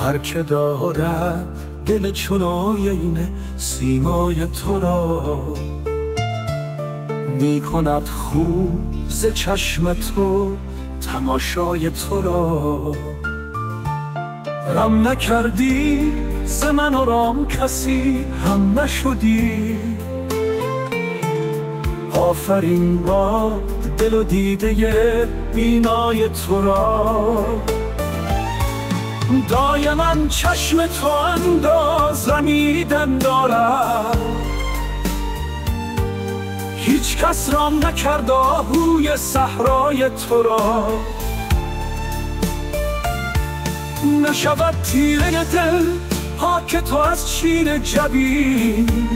هر که دارد دل چنای این سیمای تو را، می کند خوب ز چشم تو تماشای تو را. رم نکردی ز من و رام کسی هم نشدی، آفرین با دل و دیده بینای تو را. دایما چشم تو انداز رمیدن دارد، هیچ کس رام نکرد آهوی صحرای تو را. نشود تیره دل پاک تو از چین جبین،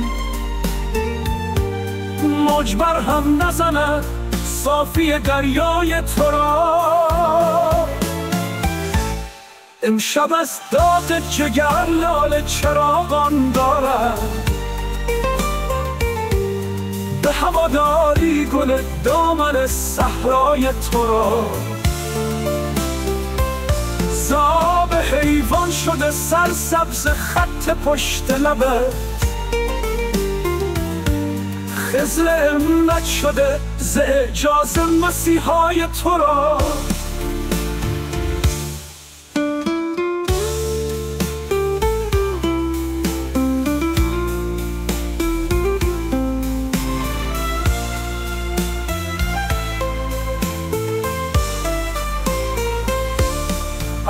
موج بر هم نزند صافی دریای تو را. امشب از داغ جگر لاله چراغان دارد، به هواداری گل دامن صحرای تو را. زاب حیوان شده سرسبز خط پشت لبت، خضر امت شده ز اعجاز مسیحای تو را.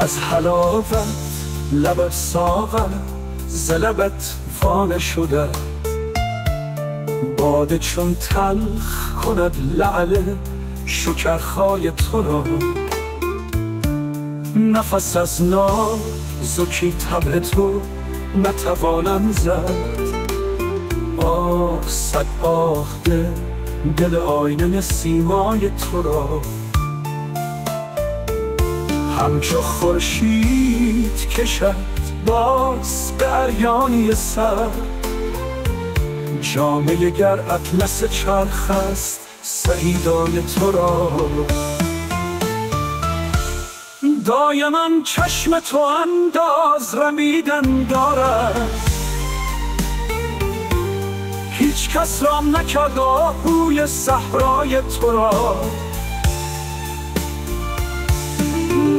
از حلاوت لبت ساغر ز لبت وانه شده، باده چون تلخ کند لعل شکرخای تو را. نفس از نازکی طبع تو نتوانم زد، آه صد آه دل آینه سیمای تو را. همچو خورشید کشد باز به اریانی سر، جامه گر اطلس چرخ است سعیدای تو را. دایما چشم تو انداز رمیدن دارد، هیچ کس رام نکرد آهوی صحرای تو را.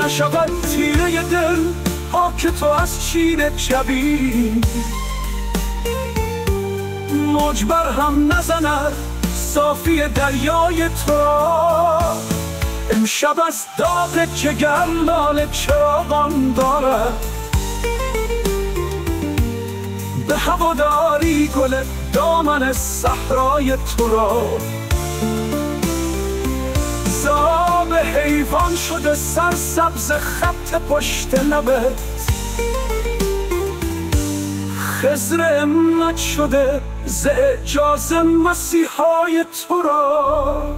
نشود تیره دل پاک تو از چین جبین، موج بر هم نزند صافی دریای تو را. امشب از داغ جگر لاله چراغان دارد، به هواداری گل دامن صحرای تو را. زاب حیوان شده سرسبز خط پشت لبت، خضر امت شده ز اعجاز مسیحای تو را.